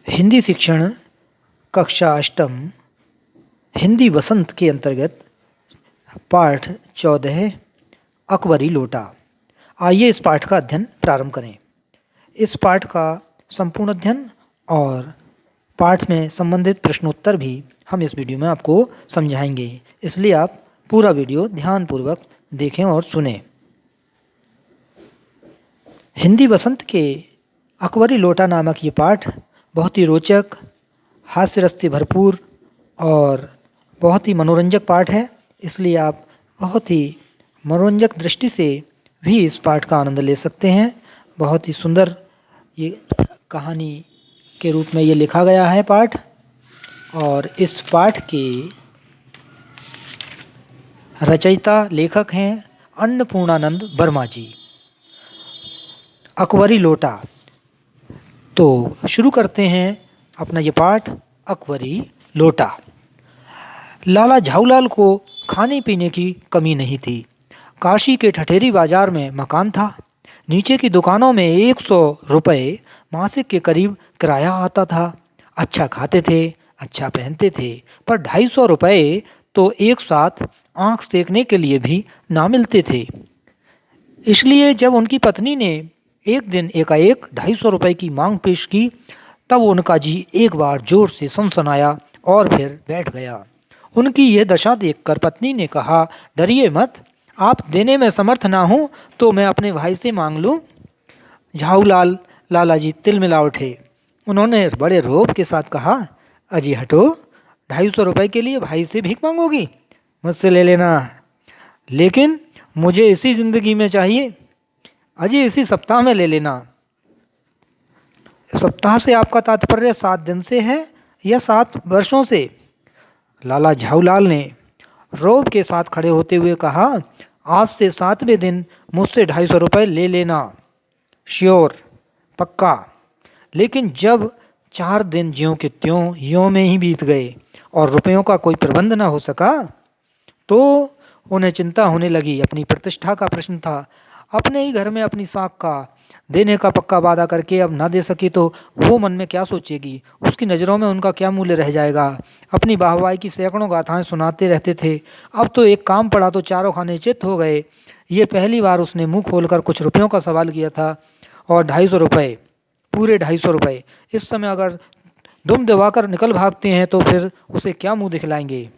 हिंदी शिक्षण कक्षा अष्टम हिंदी वसंत के अंतर्गत पाठ 14 अकबरी लोटा। आइए इस पाठ का अध्ययन प्रारंभ करें। इस पाठ का संपूर्ण अध्ययन और पाठ में संबंधित प्रश्नोत्तर भी हम इस वीडियो में आपको समझाएंगे, इसलिए आप पूरा वीडियो ध्यानपूर्वक देखें और सुनें। हिंदी वसंत के अकबरी लोटा नामक ये पाठ बहुत ही रोचक, हास्य रस से भरपूर और बहुत ही मनोरंजक पाठ है, इसलिए आप बहुत ही मनोरंजक दृष्टि से भी इस पाठ का आनंद ले सकते हैं। बहुत ही सुंदर ये कहानी के रूप में ये लिखा गया है पाठ, और इस पाठ के रचयिता लेखक हैं अन्नपूर्णानंद वर्मा जी। अकबरी लोटा, तो शुरू करते हैं अपना ये पाठ। अकबरी लोटा। लाला झाऊलाल को खाने पीने की कमी नहीं थी। काशी के ठठेरी बाजार में मकान था। नीचे की दुकानों में 100 रुपये मासिक के करीब किराया आता था। अच्छा खाते थे, अच्छा पहनते थे, पर 250 रुपये तो एक साथ आँख सेकने के लिए भी ना मिलते थे। इसलिए जब उनकी पत्नी ने एक दिन एकाएक 250 रुपये की मांग पेश की, तब उनका जी एक बार जोर से सनसनाया और फिर बैठ गया। उनकी यह दशा देखकर पत्नी ने कहा, डरिए मत, आप देने में समर्थ ना हो तो मैं अपने भाई से मांग लूं। झाऊलाल लाला जी तिलमिला उठे। उन्होंने बड़े रोब के साथ कहा, अजी हटो, 250 रुपये के लिए भाई से भीख मांगोगी? मुझसे ले लेना, लेकिन मुझे इसी ज़िंदगी में चाहिए। अजी इसी सप्ताह में ले लेना। सप्ताह से आपका तात्पर्य 7 दिन से है या 7 वर्षों से? लाला झाऊलाल ने रौब के साथ खड़े होते हुए कहा, आज से 7वें दिन मुझसे 250 रुपये ले लेना। श्योर, पक्का। लेकिन जब 4 दिन ज्यों के त्यों यों में ही बीत गए और रुपयों का कोई प्रबंध न हो सका, तो उन्हें चिंता होने लगी। अपनी प्रतिष्ठा का प्रश्न था। अपने ही घर में अपनी साख का देने का पक्का वादा करके अब ना दे सकी तो वो मन में क्या सोचेगी? उसकी नज़रों में उनका क्या मूल्य रह जाएगा? अपनी वाहवाही की सैकड़ों गाथाएं सुनाते रहते थे, अब तो एक काम पड़ा तो चारों खाने चित्त हो गए। ये पहली बार उसने मुंह खोलकर कुछ रुपयों का सवाल किया था, और 250 रुपये, पूरे 250 रुपये। इस समय अगर दुम दबाकर निकल भागते हैं तो फिर उसे क्या मुँह दिखलाएंगे?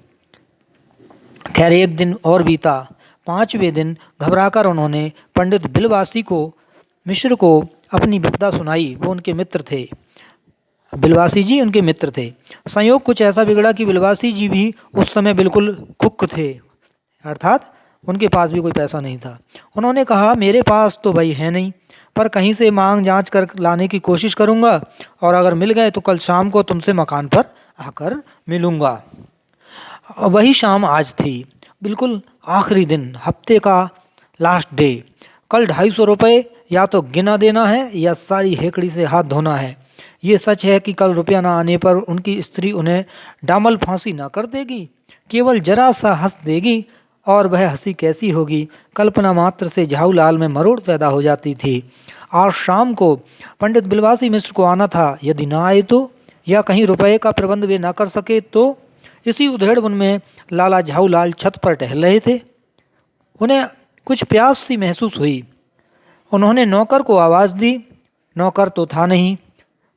खैर, एक दिन और बीता। 5वें दिन घबराकर उन्होंने पंडित बिलवासी को, मिश्र को अपनी विपदा सुनाई। वो उनके मित्र थे, बिलवासी जी उनके मित्र थे। संयोग कुछ ऐसा बिगड़ा कि बिलवासी जी भी उस समय बिल्कुल कुक थे, अर्थात उनके पास भी कोई पैसा नहीं था। उन्होंने कहा, मेरे पास तो भाई है नहीं, पर कहीं से मांग जांच कर लाने की कोशिश करूंगा, और अगर मिल गए तो कल शाम को तुमसे मकान पर आकर मिलूंगा। वही शाम आज थी, बिल्कुल आखिरी दिन, हफ्ते का लास्ट डे। कल 250 रुपये या तो गिना देना है या सारी हेकड़ी से हाथ धोना है। ये सच है कि कल रुपया ना आने पर उनकी स्त्री उन्हें डामल फांसी ना कर देगी, केवल जरा सा हंस देगी, और वह हंसी कैसी होगी? कल्पना मात्र से झाऊलाल में मरोड़ पैदा हो जाती थी। आज शाम को पंडित बिलवासी मिश्र को आना था। यदि ना आए तो, या कहीं रुपये का प्रबंध वे ना कर सके तो? इसी उधेड़बुन में लाला झाऊलाल छत पर टहल रहे थे। उन्हें कुछ प्यास सी महसूस हुई। उन्होंने नौकर को आवाज़ दी। नौकर तो था नहीं,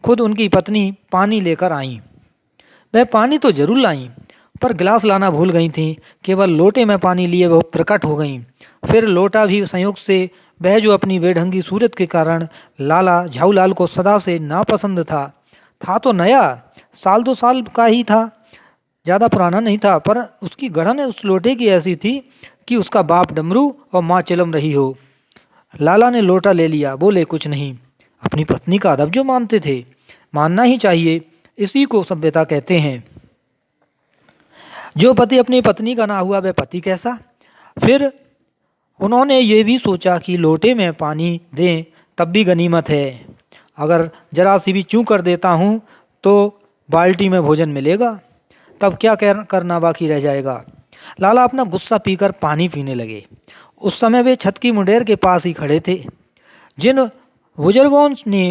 खुद उनकी पत्नी पानी लेकर आईं। वह पानी तो जरूर लाईं, पर गिलास लाना भूल गई थीं। केवल लोटे में पानी लिए वह प्रकट हो गईं। फिर लोटा भी संयोग से, वह जो अपनी बेढंगी सूरत के कारण लाला झाऊलाल को सदा से नापसंद था तो नया, 1-2 साल का ही था, ज़्यादा पुराना नहीं था, पर उसकी गढ़न उस लोटे की ऐसी थी कि उसका बाप डमरू और माँ चिलम रही हो। लाला ने लोटा ले लिया, बोले कुछ नहीं। अपनी पत्नी का अदब जो मानते थे, मानना ही चाहिए, इसी को सभ्यता कहते हैं। जो पति अपनी पत्नी का ना हुआ वह पति कैसा? फिर उन्होंने ये भी सोचा कि लोटे में पानी दें तब भी गनीमत है, अगर जरा सी भी चूं कर देता हूँ तो बाल्टी में भोजन मिलेगा, तब क्या करना बाकी रह जाएगा। लाला अपना गुस्सा पीकर पानी पीने लगे। उस समय वे छत की मुंडेर के पास ही खड़े थे। जिन बुजुर्गों ने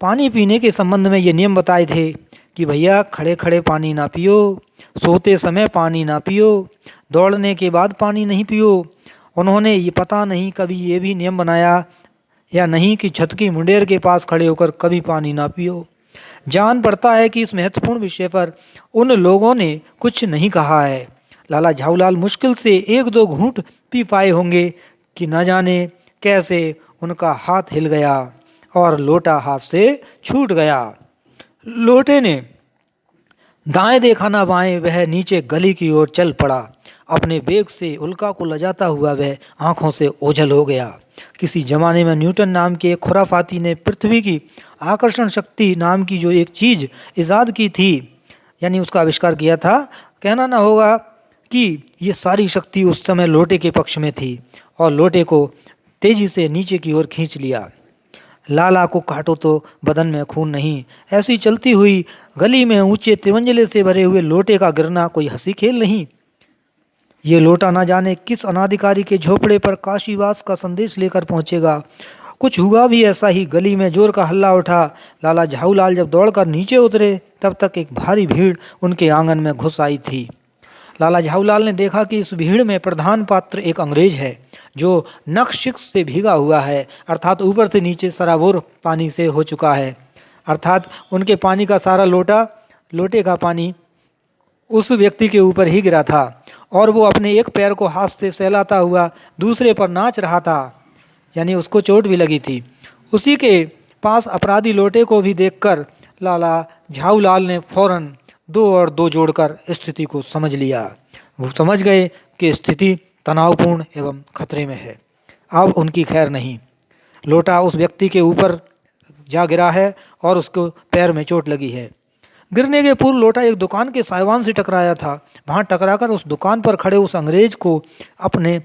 पानी पीने के संबंध में ये नियम बताए थे कि भैया खड़े खड़े पानी ना पियो, सोते समय पानी ना पियो, दौड़ने के बाद पानी नहीं पियो। उन्होंने ये पता नहीं कभी ये भी नियम बनाया या नहीं कि छत की मुंडेर के पास खड़े होकर कभी पानी ना पियो। जान पड़ता है कि इस महत्वपूर्ण विषय पर उन लोगों ने कुछ नहीं कहा है। लाला झाऊलाल मुश्किल से एक दो घूंट पी पाए होंगे कि न जाने कैसे उनका हाथ हिल गया और लोटा हाथ से छूट गया। लोटे ने दाएं देखा ना बाएं, वह नीचे गली की ओर चल पड़ा। अपने बेग से उल्का को लजाता हुआ वह आंखों से ओझल हो गया। किसी जमाने में न्यूटन नाम के एक खुराफाती ने पृथ्वी की आकर्षण शक्ति नाम की जो एक चीज इजाद की थी, यानी उसका आविष्कार किया था, कहना ना होगा कि ये सारी शक्ति उस समय लोटे के पक्ष में थी और लोटे को तेजी से नीचे की ओर खींच लिया। लाला को काटो तो बदन में खून नहीं, ऐसी चलती हुई गली में ऊंचे तिमंजले से भरे हुए लोटे का गिरना कोई हंसी खेल नहीं। ये लोटा ना जाने किस अनाधिकारी के झोपड़े पर काशीवास का संदेश लेकर पहुंचेगा। कुछ हुआ भी ऐसा ही। गली में जोर का हल्ला उठा। लाला झाऊलाल जब दौड़कर नीचे उतरे तब तक एक भारी भीड़ उनके आंगन में घुस आई थी। लाला झाऊलाल ने देखा कि इस भीड़ में प्रधान पात्र एक अंग्रेज है जो नख-शिख से भीगा हुआ है, अर्थात ऊपर से नीचे सराबोर पानी से हो चुका है। अर्थात उनके पानी का सारा लोटे का पानी उस व्यक्ति के ऊपर ही गिरा था और वो अपने एक पैर को हाथ से सहलाता हुआ दूसरे पर नाच रहा था, यानी उसको चोट भी लगी थी। उसी के पास अपराधी लोटे को भी देखकर लाला झाऊलाल ने फौरन 2 और 2 जोड़कर स्थिति को समझ लिया। वो समझ गए कि स्थिति तनावपूर्ण एवं खतरे में है। अब उनकी खैर नहीं। लोटा उस व्यक्ति के ऊपर जा गिरा है और उसको पैर में चोट लगी है। गिरने के पूर्व लोटा एक दुकान के साइवान से टकराया था। वहां टकराकर उस दुकान पर खड़े उस अंग्रेज को अपने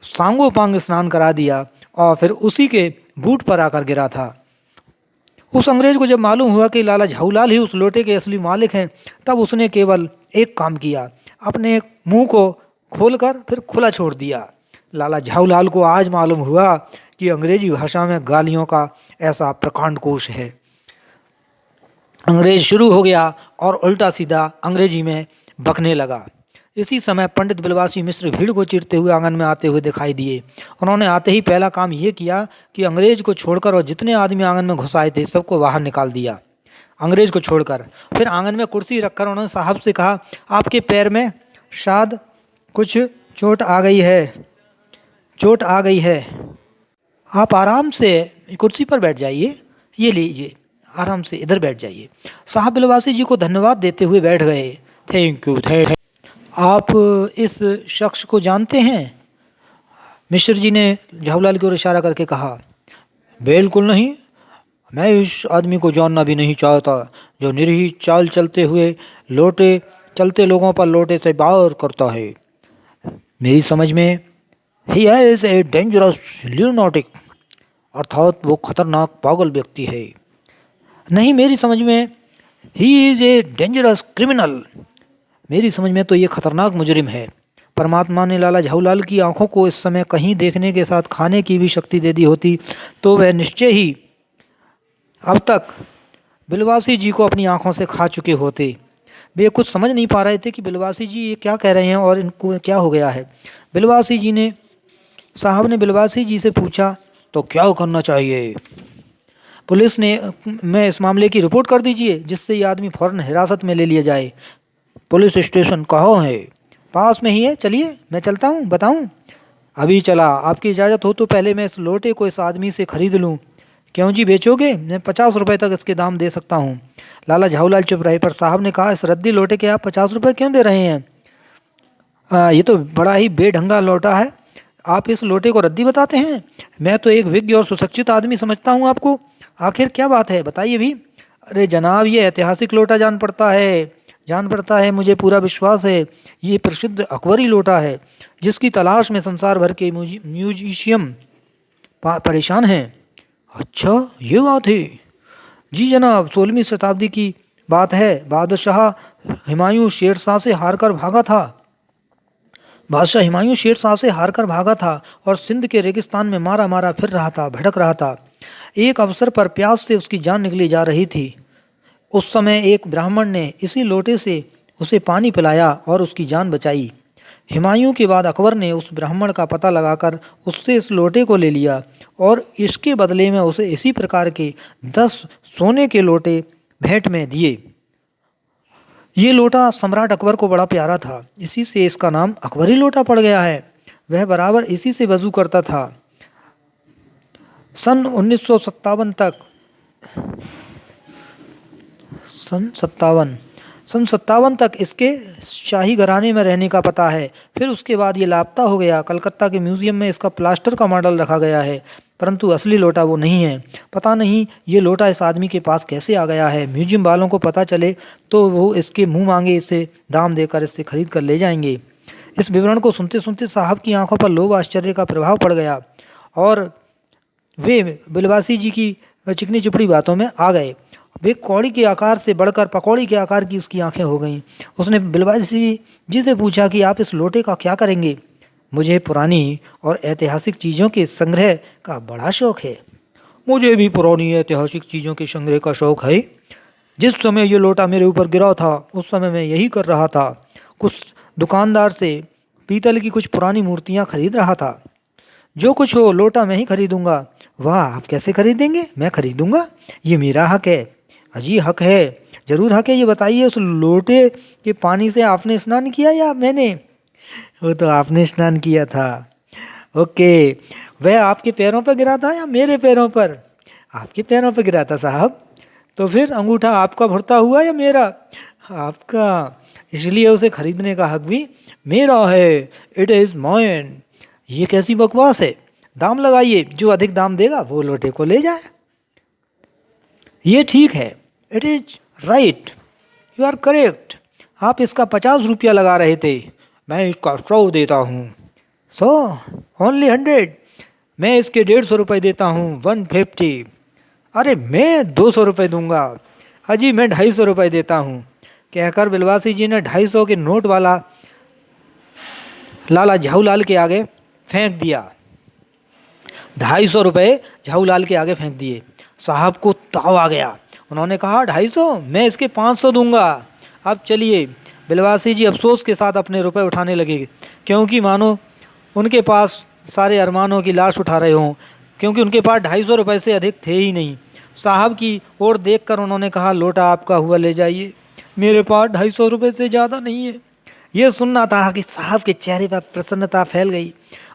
सांगोपांग स्नान करा दिया और फिर उसी के बूट पर आकर गिरा था। उस अंग्रेज को जब मालूम हुआ कि लाला झाऊलाल ही उस लोटे के असली मालिक हैं, तब उसने केवल एक काम किया, अपने मुंह को खोलकर फिर खुला छोड़ दिया। लाला झाऊलाल को आज मालूम हुआ कि अंग्रेजी भाषा में गालियों का ऐसा प्रकांड कोश है। अंग्रेज शुरू हो गया और उल्टा सीधा अंग्रेजी में बकने लगा। इसी समय पंडित बिलवासी मिश्र भीड़ को चीरते हुए आंगन में आते हुए दिखाई दिए। उन्होंने आते ही पहला काम ये किया कि अंग्रेज को छोड़कर और जितने आदमी आंगन में घुस आए थे सबको बाहर निकाल दिया। अंग्रेज को छोड़कर फिर आंगन में कुर्सी रखकर उन्होंने साहब से कहा, आपके पैर में शायद कुछ चोट आ गई है, आप आराम से कुर्सी पर बैठ जाइए, ये लीजिए, आराम से इधर बैठ जाइए। साहब बिलवासी जी को धन्यवाद देते हुए बैठ गए। Thank you. आप इस शख्स को जानते हैं? मिश्र जी ने झाऊलाल की ओर इशारा करके कहा। बिल्कुल नहीं, मैं इस आदमी को जानना भी नहीं चाहता जो निरीह चाल चलते लोगों पर लोटे से वार करता है। मेरी समझ में ही इज ए डेंजरस ल्यूनाटिक, अर्थात वो खतरनाक पागल व्यक्ति है। नहीं, मेरी समझ में he is a dangerous criminal, मेरी समझ में तो ये खतरनाक मुजरिम है। परमात्मा ने लाला झाऊलाल की आंखों को इस समय कहीं देखने के साथ खाने की भी शक्ति दे दी होती तो वह निश्चय ही अब तक बिलवासी जी को अपनी आंखों से खा चुके होते। वे कुछ समझ नहीं पा रहे थे कि बिलवासी जी ये क्या कह रहे हैं और इनको क्या हो गया है। साहब ने बिलवासी जी से पूछा, तो क्या करना चाहिए? पुलिस में इस मामले की रिपोर्ट कर दीजिए जिससे ये आदमी फौरन हिरासत में ले लिया जाए। पुलिस स्टेशन कहाँ है? पास में ही है, चलिए मैं चलता हूँ, बताऊँ? अभी चला, आपकी इजाज़त हो तो पहले मैं इस लोटे को इस आदमी से खरीद लूँ। क्यों जी, बेचोगे? मैं 50 रुपये तक इसके दाम दे सकता हूँ। लाला झाऊलाल चुप रहे, पर साहब ने कहा, इस रद्दी लोटे के आप 50 रुपये क्यों दे रहे हैं? ये तो बड़ा ही बेढंगा लोटा है, आप इस लोटे को रद्दी बताते हैं? मैं तो एक विज्ञ और सुशिक्षित आदमी समझता हूँ आपको। आखिर क्या बात है, बताइए भी। अरे जनाब, ये ऐतिहासिक लोटा जान पड़ता है, मुझे पूरा विश्वास है। ये प्रसिद्ध अकबरी लोटा है जिसकी तलाश में संसार भर के म्यूजिशियम परेशान हैं। अच्छा, ये बात है? जी जनाब, 16वीं शताब्दी की बात है। बादशाह हुमायूं शेरशाह से हारकर भागा था और सिंध के रेगिस्तान में मारा फिर रहा था, भटक रहा था। एक अवसर पर प्यास से उसकी जान निकली जा रही थी। उस समय एक ब्राह्मण ने इसी लोटे से उसे पानी पिलाया और उसकी जान बचाई। हुमायूं के बाद अकबर ने उस ब्राह्मण का पता लगाकर उससे इस लोटे को ले लिया और इसके बदले में उसे इसी प्रकार के 10 सोने के लोटे भेंट में दिए। ये लोटा सम्राट अकबर को बड़ा प्यारा था, इसी से इसका नाम अकबरी लोटा पड़ गया है। वह बराबर इसी से वजू करता था। सन 1957 तक सन 57 तक इसके शाही घराने में रहने का पता है। फिर उसके बाद ये लापता हो गया। कलकत्ता के म्यूजियम में इसका प्लास्टर का मॉडल रखा गया है, परंतु असली लोटा वो नहीं है। पता नहीं ये लोटा इस आदमी के पास कैसे आ गया है। म्यूजियम वालों को पता चले तो वो इसके मुंह मांगे इसे दाम देकर इससे खरीद कर ले जाएंगे। इस विवरण को सुनते सुनते साहब की आंखों पर लोभ आश्चर्य का प्रभाव पड़ गया और वे बिलवासी जी की चिकनी चुपड़ी बातों में आ गए। वे कौड़ी के आकार से बढ़कर पकौड़ी के आकार की उसकी आंखें हो गईं। उसने बिलवासी जी से पूछा कि आप इस लोटे का क्या करेंगे? मुझे पुरानी और ऐतिहासिक चीज़ों के संग्रह का बड़ा शौक है। मुझे भी पुरानी ऐतिहासिक चीज़ों के संग्रह का शौक है। जिस समय ये लोटा मेरे ऊपर गिरा था उस समय मैं यही कर रहा था। कुछ दुकानदार से पीतल की कुछ पुरानी मूर्तियाँ खरीद रहा था। जो कुछ हो लोटा मैं ही खरीदूंगा। वाह, आप कैसे खरीदेंगे? मैं खरीदूंगा, ये मेरा हक है। अजी हक है, जरूर हक है। ये बताइए, उस लोटे के पानी से आपने स्नान किया या मैंने? वो तो आपने स्नान किया था। ओके, वह आपके पैरों पर गिरा था या मेरे पैरों पर? आपके पैरों पर गिरा था साहब। तो फिर अंगूठा आपका भरता हुआ या मेरा? आपका। इसलिए उसे खरीदने का हक भी मेरा है। It is mine. ये कैसी बकवास है? दाम लगाइए, जो अधिक दाम देगा वो लोटे को ले जाए। ये ठीक है। It is right, you are correct. आप इसका 50 रुपया लगा रहे थे, मैं इसका 100 देता हूँ। 100? ओनली 100? मैं इसके 150 रुपये देता हूँ। 150? अरे मैं 200 रुपये दूंगा। अजी मैं 250 रुपये देता हूँ। कहकर बिलवासी जी ने 250 के नोट वाला लाला झाऊलाल के आगे फेंक दिया। 250 रुपये झाऊलाल के आगे फेंक दिए। साहब को ताव आ गया। उन्होंने कहा 250? मैं इसके 500 दूंगा। अब चलिए। बिलवासी जी अफसोस के साथ अपने रुपए उठाने लगे, क्योंकि मानो उनके पास सारे अरमानों की लाश उठा रहे हों, क्योंकि उनके पास 250 रुपये से अधिक थे ही नहीं। साहब की ओर देखकर उन्होंने कहा, लोटा आपका हुआ, ले जाइए। मेरे पास 250 रुपये से ज़्यादा नहीं है। ये सुनना था कि साहब के चेहरे पर प्रसन्नता फैल गई।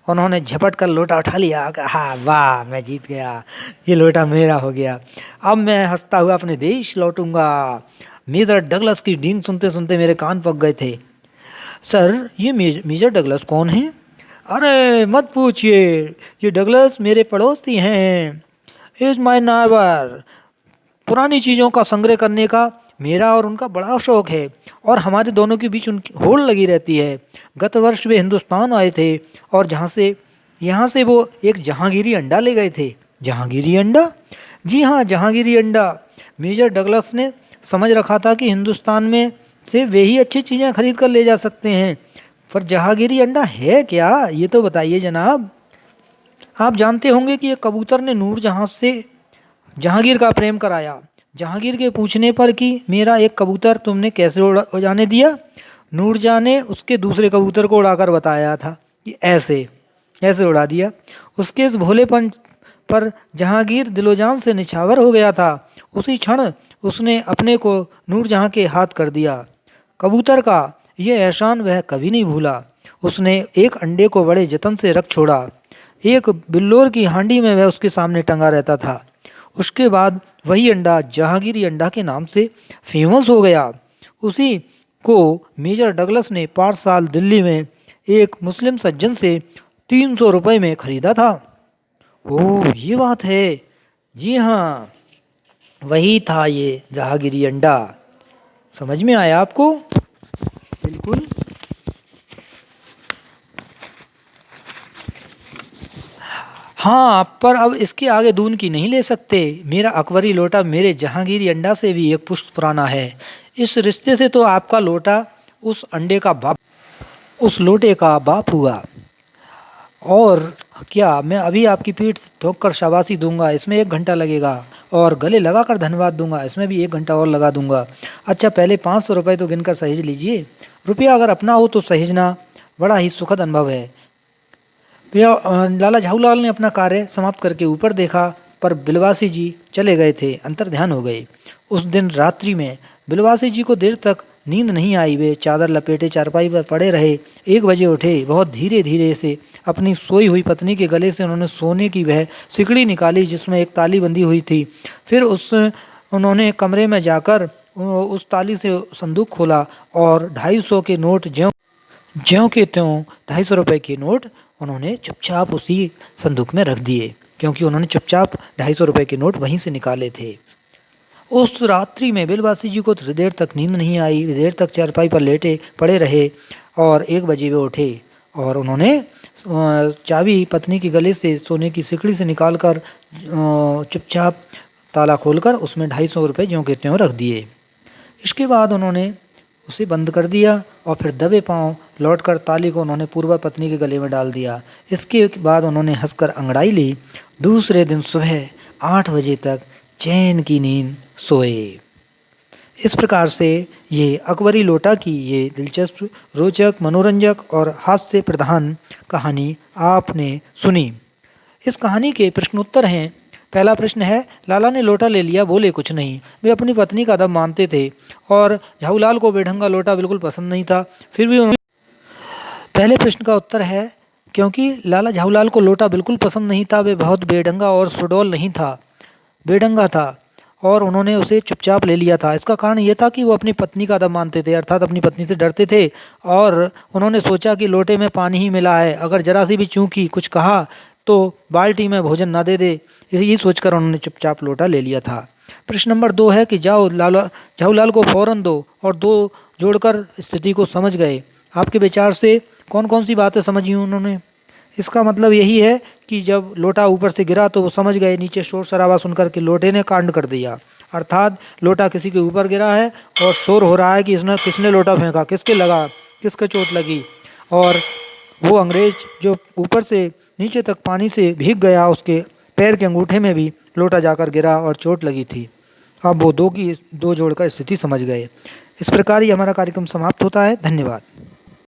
उन्होंने झपट कर लोटा उठा लिया। कहा, वाह, मैं जीत गया, ये लोटा मेरा हो गया। अब मैं हंसता हुआ अपने देश लौटूंगा। मेजर डगलस की डींग सुनते सुनते मेरे कान पक गए थे। सर, ये मेजर डगलस कौन है? अरे मत पूछिए, ये डगलस मेरे पड़ोसी हैं। Is my neighbour. पुरानी चीज़ों का संग्रह करने का मेरा और उनका बड़ा शौक है और हमारे दोनों के बीच उनकी होड़ लगी रहती है। गत वर्ष वे हिंदुस्तान आए थे और यहाँ से वो एक जहांगीरी अंडा ले गए थे। जहांगीरी अंडा? जी हाँ, जहांगीरी अंडा। मेजर डगलस ने समझ रखा था कि हिंदुस्तान में से वे ही अच्छी चीज़ें खरीद कर ले जा सकते हैं, पर जहांगीरी अंडा है क्या, ये तो बताइए जनाब। आप जानते होंगे कि एक कबूतर ने नूरजहां से जहांगीर का प्रेम कराया। जहांगीर के पूछने पर कि मेरा एक कबूतर तुमने कैसे उड़ाने दिया, नूरजहां ने उसके दूसरे कबूतर को उड़ाकर बताया था कि ऐसे ऐसे उड़ा दिया। उसके इस भोलेपन पर जहांगीर दिलोजान से निछावर हो गया था। उसी क्षण उसने अपने को नूरजहां के हाथ कर दिया। कबूतर का यह एहसान वह कभी नहीं भूला। उसने एक अंडे को बड़े जतन से रख छोड़ा। एक बिल्लोर की हांडी में वह उसके सामने टंगा रहता था। उसके बाद वही अंडा जहांगीरी अंडा के नाम से फेमस हो गया। उसी को मेजर डगलस ने 5 साल दिल्ली में एक मुस्लिम सज्जन से 300 रुपये में खरीदा था। ओह, ये बात है। जी हाँ, वही था ये जहांगीरी अंडा। समझ में आया आपको? बिल्कुल। हाँ, पर अब इसके आगे दून की नहीं ले सकते। मेरा अकबरी लोटा मेरे जहांगीरी अंडा से भी एक पुश्त पुराना है। इस रिश्ते से तो आपका लोटा उस लोटे का बाप हुआ और क्या मैं अभी आपकी पीठ ठोक कर शाबाशी दूंगा, इसमें 1 घंटा लगेगा, और गले लगा कर धन्यवाद दूंगा, इसमें भी 1 घंटा और लगा दूंगा। अच्छा पहले 500 रुपये तो गिनकर सहेज लीजिए। रुपया अगर अपना हो तो सहेजना बड़ा ही सुखद अनुभव है। भैया लाला झाऊलाल ने अपना कार्य समाप्त करके ऊपर देखा, पर बिलवासी जी चले गए थे, अंतर्ध्यान हो गए। उस दिन रात्रि में बिलवासी जी को देर तक नींद नहीं आई। वे चादर लपेटे चारपाई पर पड़े रहे। 1 बजे उठे। बहुत धीरे धीरे से अपनी सोई हुई पत्नी के गले से उन्होंने सोने की वह सिकड़ी निकाली जिसमें एक ताली बंधी हुई थी। फिर उन्होंने कमरे में जाकर उस ताली से संदूक खोला और 250 के नोट ज्यों ज्यों के त्यों 250 रुपये के नोट उन्होंने चुपचाप उसी संदूक में रख दिए, क्योंकि उन्होंने चुपचाप 250 रुपये के नोट वहीं से निकाले थे। उस रात्रि में बिलवासी जी को देर तक नींद नहीं आई। वे देर तक चारपाई पर लेटे पड़े रहे और 1 बजे वे उठे और उन्होंने चाबी पत्नी के गले से सोने की सिकड़ी से निकालकर चुपचाप ताला खोलकर उसमें 250 रुपये ज्यों के त्यों रख दिए। इसके बाद उन्होंने उसे बंद कर दिया और फिर दबे पांव लौटकर ताली को उन्होंने पूर्वा पत्नी के गले में डाल दिया। इसके बाद उन्होंने हंसकर अंगड़ाई ली। दूसरे दिन सुबह 8 बजे तक चैन की नींद सोए। इस प्रकार से ये अकबरी लोटा की ये दिलचस्प, रोचक, मनोरंजक और हास्य प्रधान कहानी आपने सुनी। इस कहानी के प्रश्नोत्तर हैं। पहला प्रश्न है, लाला ने लोटा ले लिया, बोले कुछ नहीं। वे अपनी पत्नी का अदब मानते थे और झाऊलाल को बेढंगा लोटा बिल्कुल पसंद नहीं था, फिर भी पहले प्रश्न का उत्तर है, क्योंकि लाला झाऊलाल को लोटा बिल्कुल पसंद नहीं था, वे बहुत बेढंगा और सुडौल नहीं था, बेढंगा था और उन्होंने उसे चुपचाप ले लिया था। इसका कारण ये था कि वो अपनी पत्नी का अदब मानते थे, अर्थात अपनी पत्नी से डरते थे और उन्होंने सोचा कि लोटे में पानी ही मिला है, अगर जरा सी भी चूकी कुछ कहा तो बाल्टी में भोजन ना दे दे, यही सोचकर उन्होंने चुपचाप लोटा ले लिया था। प्रश्न नंबर 2 है कि जाओ लाला झाऊलाल को फौरन दो, और 2 जोड़कर स्थिति को समझ गए। आपके विचार से कौन कौन सी बातें समझी उन्होंने? इसका मतलब यही है कि जब लोटा ऊपर से गिरा तो वो समझ गए नीचे शोर शराबा सुनकर के लोटे ने कांड कर दिया, अर्थात लोटा किसी के ऊपर गिरा है और शोर हो रहा है कि किसने लोटा फेंका, किसके लगा, किसके चोट लगी, और वो अंग्रेज जो ऊपर से नीचे तक पानी से भीग गया, उसके पैर के अंगूठे में भी लोटा जाकर गिरा और चोट लगी थी। अब वो 2 जोड़ का स्थिति समझ गए। इस प्रकार ही हमारा कार्यक्रम समाप्त होता है। धन्यवाद।